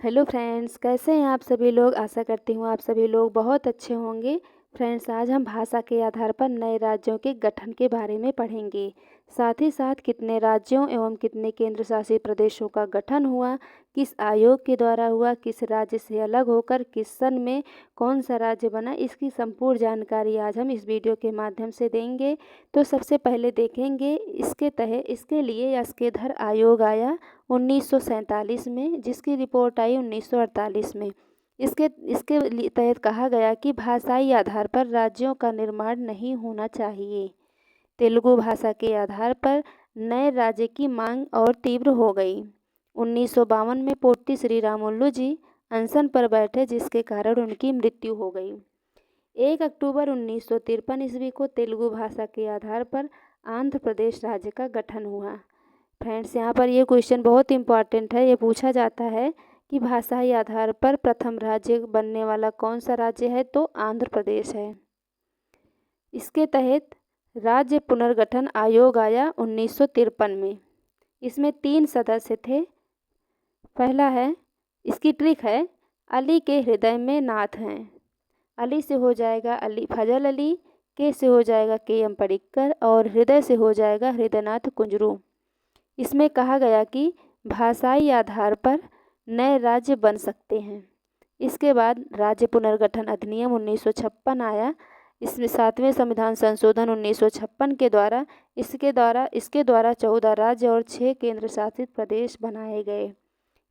Hello friends, कैसे हैं आप सभी लोग। आशा करती हूँ आप सभी लोग बहुत अच्छे होंगे। फ्रेंड्स, आज हम भाषा के आधार पर नए राज्यों के गठन के बारे में पढ़ेंगे। साथ ही साथ कितने राज्यों एवं कितने केंद्र शासित प्रदेशों का गठन हुआ, किस आयोग के द्वारा हुआ, किस राज्य से अलग होकर किस सन में कौन सा राज्य बना, इसकी संपूर्ण जानकारी आज हम इस वीडियो के माध्यम से देंगे। तो सबसे पहले देखेंगे इसके लिए यस्केधर आयोग आया 1947 में, जिसकी रिपोर्ट आई 1948 में। इसके तहत कहा गया कि भाषाई आधार पर राज्यों का निर्माण नहीं होना चाहिए। तेलुगु भाषा के आधार पर नए राज्य की मांग और तीव्र हो गई। 1952 में पोट्टी श्रीरामुलु जी अनशन पर बैठे, जिसके कारण उनकी मृत्यु हो गई। 1 अक्टूबर 1953 ईस्वी को तेलुगु भाषा के आधार पर आंध्र प्रदेश राज्य का गठन हुआ। फ्रेंड्स, यहाँ पर ये क्वेश्चन बहुत इम्पॉर्टेंट है। ये पूछा जाता है कि भाषाई आधार पर प्रथम राज्य बनने वाला कौन सा राज्य है, तो आंध्र प्रदेश है। इसके तहत राज्य पुनर्गठन आयोग आया 1953 में। इसमें 3 सदस्य थे। पहला है, इसकी ट्रिक है, अली के हृदय में नाथ हैं। अली से हो जाएगा अली फजल अली, के से हो जाएगा के.एम. पडिक्कर और हृदय से हो जाएगा हृदयनाथ कुंजरू। इसमें कहा गया कि भाषाई आधार पर नए राज्य बन सकते हैं। इसके बाद राज्य पुनर्गठन अधिनियम 1956 आया। इसमें 7वें संविधान संशोधन 1956 इसके द्वारा 14 राज्य और 6 केंद्र शासित प्रदेश बनाए गए।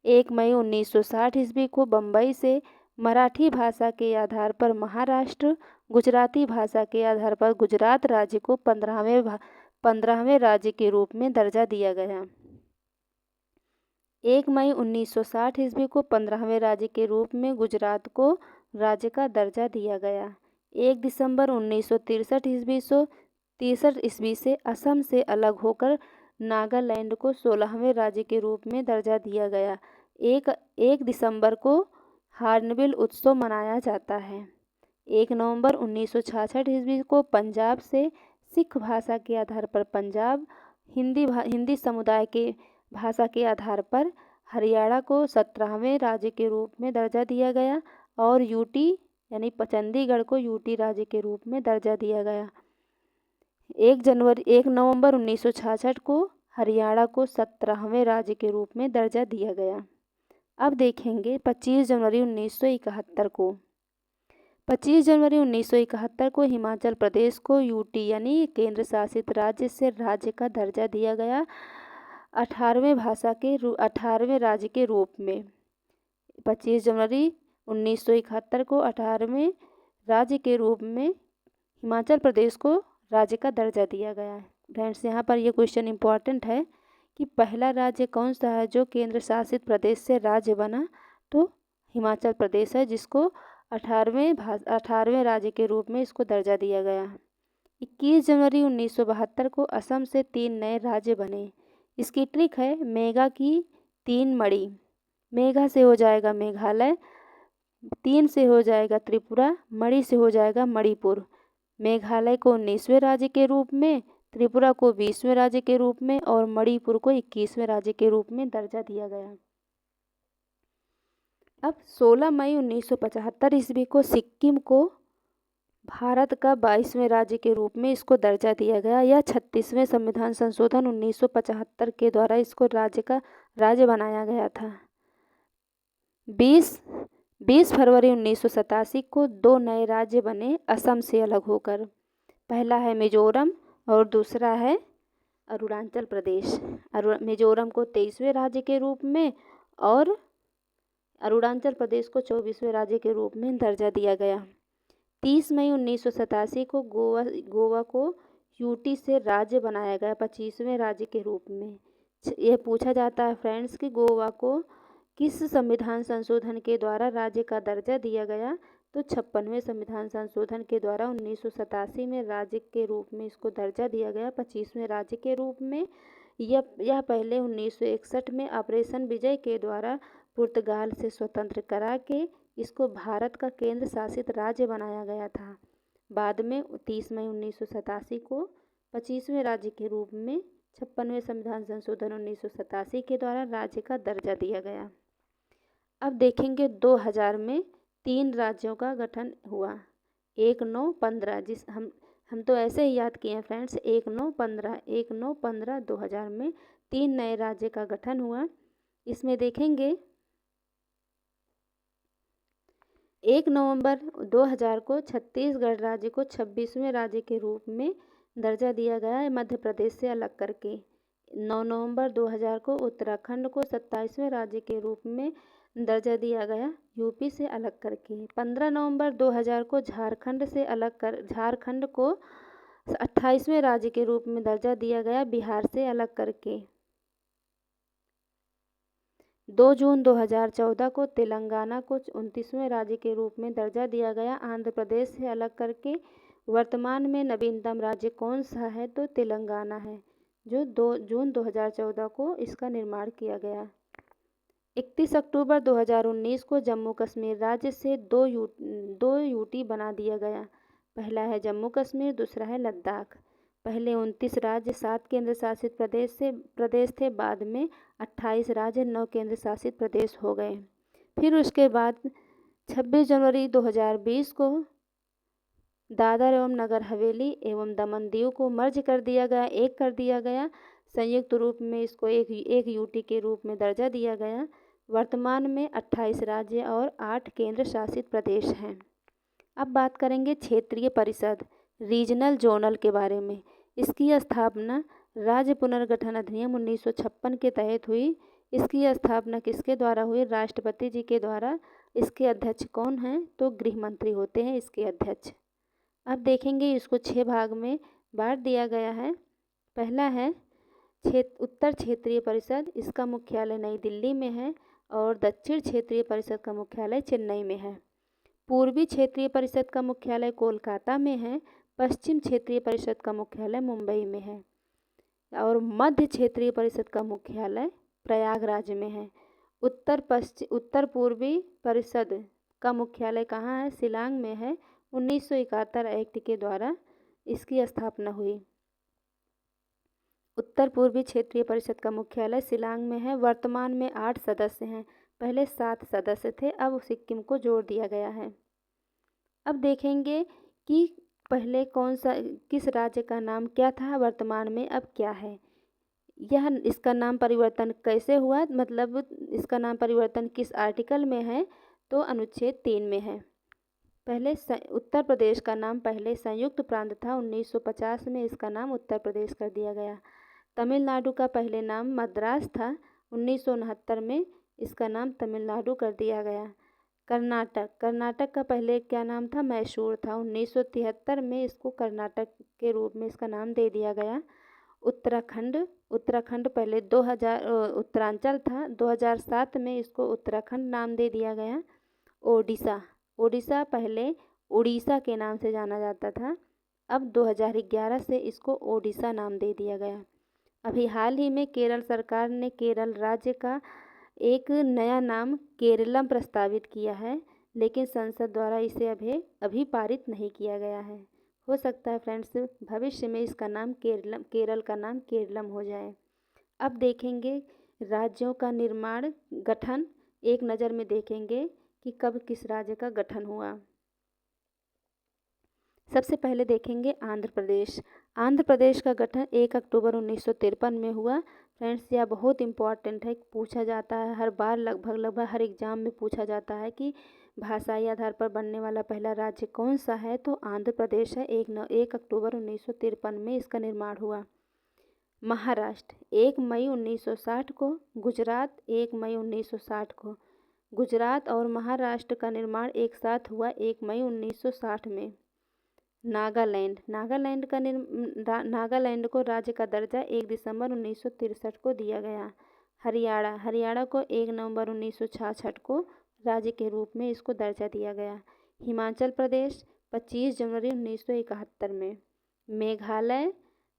1 मई 1960 ईस्वी को बम्बई से मराठी भाषा के आधार पर महाराष्ट्र, गुजराती भाषा के आधार पर गुजरात राज्य को 15वें राज्य के रूप में दर्जा दिया गया। 1 मई 1960 ईस्वी को 15वें राज्य के रूप में गुजरात को राज्य का दर्जा दिया गया। 1 दिसंबर 1963 ईस्वी से असम से अलग होकर नागालैंड को 16वें राज्य के रूप में दर्जा दिया गया। 1 दिसंबर को हार्नबिल उत्सव मनाया जाता है। 1 नवंबर 1966 ईस्वी को पंजाब से सिख भाषा के आधार पर पंजाब, हिंदी समुदाय के भाषा के आधार पर हरियाणा को 17वें राज्य के रूप में दर्जा दिया गया और यूटी यानी चंडीगढ़ को यूटी राज्य के रूप में दर्जा दिया गया। 1 नवंबर 1966 को हरियाणा को 17वें राज्य के रूप में दर्जा दिया गया। अब देखेंगे 25 जनवरी 1971 को। 25 जनवरी 1971 को हिमाचल प्रदेश को यूटी यानी केंद्र शासित राज्य से राज्य का दर्जा दिया गया 18वें राज्य के रूप में। 25 जनवरी 1971 को 18वें राज्य के रूप में हिमाचल प्रदेश को राज्य का दर्जा दिया गया है। फ्रेंड्स, यहाँ पर ये क्वेश्चन इम्पॉर्टेंट है कि पहला राज्य कौन सा है जो केंद्र शासित प्रदेश से राज्य बना, तो हिमाचल प्रदेश है, जिसको 18वें राज्य के रूप में इसको दर्जा दिया गया। 21 जनवरी 1972 को असम से 3 नए राज्य बने। इसकी ट्रिक है, मेगा की 3 मणि। मेघा से हो जाएगा मेघालय, 3 से हो जाएगा त्रिपुरा, मणि से हो जाएगा मणिपुर। मेघालय को 19वें राज्य के रूप में, त्रिपुरा को 20वें राज्य के रूप में और मणिपुर को 21वें राज्य के रूप में दर्जा दिया गया। अब 16 मई 1975 ईस्वी को सिक्किम को भारत का 22वें राज्य के रूप में इसको दर्जा दिया गया। यह 36वें संविधान संशोधन 1975 के द्वारा इसको राज्य बनाया गया था। 20 फरवरी 1987 को 2 नए राज्य बने असम से अलग होकर। पहला है मिजोरम और दूसरा है अरुणाचल प्रदेश। मिजोरम को 23वें राज्य के रूप में और अरुणाचल प्रदेश को 24वें राज्य के रूप में दर्जा दिया गया। 30 मई 1987 को गोवा को यूटी से राज्य बनाया गया 25वें राज्य के रूप में। यह पूछा जाता है फ्रेंड्स कि गोवा को किस संविधान संशोधन के द्वारा राज्य का दर्जा दिया गया, तो 56वें संविधान संशोधन के द्वारा 1987 में राज्य के रूप में इसको दर्जा दिया गया 25वें राज्य के रूप में। यह पहले 1961 में ऑपरेशन विजय के द्वारा पुर्तगाल से स्वतंत्र करा के इसको भारत का केंद्र शासित राज्य बनाया गया था। बाद में 30 मई 1987 को 25वें राज्य के रूप में 56वें संविधान संशोधन 1987 के द्वारा राज्य का दर्जा दिया गया। अब देखेंगे 2000 में 3 राज्यों का गठन हुआ, 1, 9, 15। जिस हम तो ऐसे ही याद किए हैं फ्रेंड्स, 1, 9, 15, 1, 9, 15, 2000 में 3 नए राज्य का गठन हुआ। इसमें देखेंगे 1 नवंबर 2000 को छत्तीसगढ़ राज्य को 26वें राज्य के रूप में दर्जा दिया गया है, मध्य प्रदेश से अलग करके। 9 नवंबर 2000 को उत्तराखंड को 27वें राज्य के रूप में दर्जा दिया गया, यूपी से अलग करके। 15 नवंबर 2000 को झारखंड को 28वें राज्य के रूप में दर्जा दिया गया, बिहार से अलग करके। 2 जून 2014 को तेलंगाना को 29वें राज्य के रूप में दर्जा दिया गया, आंध्र प्रदेश से अलग करके। वर्तमान में नवीनतम राज्य कौन सा है? तो तेलंगाना है, जो 2 जून 2014 को इसका निर्माण किया गया। 31 अक्टूबर 2019 को जम्मू कश्मीर राज्य से दो यूटी बना दिया गया। पहला है जम्मू कश्मीर, दूसरा है लद्दाख। पहले 29 राज्य 7 केंद्र शासित प्रदेश थे, बाद में 28 राज्य 9 केंद्र शासित प्रदेश हो गए। फिर उसके बाद 26 जनवरी 2020 को दादर एवं नगर हवेली एवं दमन दीव को मर्ज कर दिया गया, एक कर दिया गया। संयुक्त रूप में इसको एक यूटी के रूप में दर्जा दिया गया। वर्तमान में 28 राज्य और 8 केंद्र शासित प्रदेश हैं। अब बात करेंगे क्षेत्रीय परिषद रीजनल जोनल के बारे में। इसकी स्थापना राज्य पुनर्गठन अधिनियम 1956 के तहत हुई। इसकी स्थापना किसके द्वारा हुई? राष्ट्रपति जी के द्वारा। इसके अध्यक्ष कौन हैं? तो गृह मंत्री होते हैं इसके अध्यक्ष। अब देखेंगे इसको 6 भाग में बांट दिया गया है। पहला है उत्तर क्षेत्रीय परिषद, इसका मुख्यालय नई दिल्ली में है और दक्षिण क्षेत्रीय परिषद का मुख्यालय चेन्नई में है। पूर्वी क्षेत्रीय परिषद का मुख्यालय कोलकाता में है, पश्चिम क्षेत्रीय परिषद का मुख्यालय मुंबई में है और मध्य क्षेत्रीय परिषद का मुख्यालय प्रयागराज में है। उत्तर पूर्वी परिषद का मुख्यालय कहाँ है? शिलांग में है। 1971 एक्ट के द्वारा इसकी स्थापना हुई। उत्तर पूर्वी क्षेत्रीय परिषद का मुख्यालय शिलांग में है। वर्तमान में 8 सदस्य हैं, पहले 7 सदस्य थे, अब सिक्किम को जोड़ दिया गया है। अब देखेंगे कि पहले किस राज्य का नाम क्या था, वर्तमान में अब क्या है। इसका नाम परिवर्तन कैसे हुआ, मतलब इसका नाम परिवर्तन किस आर्टिकल में है? तो अनुच्छेद 3 में है। पहले उत्तर प्रदेश का नाम पहले संयुक्त प्रांत था, 1950 में इसका नाम उत्तर प्रदेश कर दिया गया। तमिलनाडु का पहले नाम मद्रास था, 1969 में इसका नाम तमिलनाडु कर दिया गया। कर्नाटक का पहले क्या नाम था? मैसूर था, 1973 में इसको कर्नाटक के रूप में इसका नाम दे दिया गया। उत्तराखंड पहले उत्तरांचल था, 2007 में इसको उत्तराखंड नाम दे दिया गया। ओडिशा पहले उड़ीसा के नाम से जाना जाता था, अब 2011 से इसको ओडिशा नाम दे दिया गया। अभी हाल ही में केरल सरकार ने केरल राज्य का एक नया नाम केरलम प्रस्तावित किया है, लेकिन संसद द्वारा इसे अभी पारित नहीं किया गया है। हो सकता है फ्रेंड्स भविष्य में इसका नाम केरल का नाम केरलम हो जाए। अब देखेंगे राज्यों का निर्माण गठन, एक नज़र में देखेंगे कि कब किस राज्य का गठन हुआ। सबसे पहले देखेंगे आंध्र प्रदेश का गठन 1 अक्टूबर 1953 में हुआ। फ्रेंड्स यह बहुत इम्पॉर्टेंट है, पूछा जाता है हर बार, लगभग हर एग्जाम में पूछा जाता है कि भाषाई आधार पर बनने वाला पहला राज्य कौन सा है? तो आंध्र प्रदेश है। 1 अक्टूबर 1953 में इसका निर्माण हुआ। महाराष्ट्र 1 मई 1960 को, गुजरात 1 मई 1960 को। गुजरात और महाराष्ट्र का निर्माण एक साथ हुआ 1 मई 1960 में। नागालैंड को राज्य का दर्जा 1 दिसंबर 1963 को दिया गया। हरियाणा को 1 नवंबर 1966 को राज्य के रूप में इसको दर्जा दिया गया। हिमाचल प्रदेश 25 जनवरी 1971 में। मेघालय,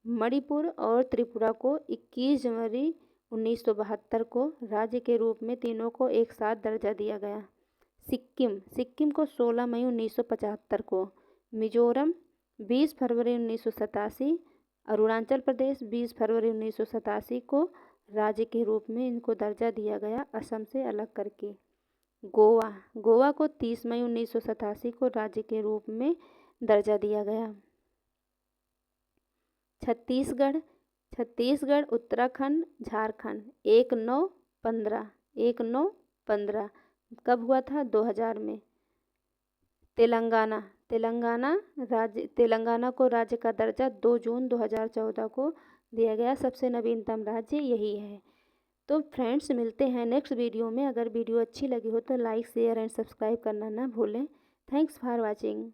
मणिपुर और त्रिपुरा को 21 जनवरी 1972 को राज्य के रूप में तीनों को एक साथ दर्जा दिया गया। सिक्किम को 16 मई 1975 को। मिजोरम 20 फरवरी 1987, अरुणाचल प्रदेश 20 फरवरी 1987 को राज्य के रूप में इनको दर्जा दिया गया, असम से अलग करके। गोवा। गोवा को 30 मई 1987 को राज्य के रूप में दर्जा दिया गया। छत्तीसगढ़। छत्तीसगढ़, उत्तराखंड, झारखंड 1915 1915 कब हुआ था? 2000 में। तेलंगाना। तेलंगाना राज्य, तेलंगाना को राज्य का दर्जा 2 जून 2014 को दिया गया। सबसे नवीनतम राज्य यही है। तो फ्रेंड्स, मिलते हैं नेक्स्ट वीडियो में। अगर वीडियो अच्छी लगी हो तो लाइक शेयर एंड सब्सक्राइब करना ना भूलें। Thanks for watching.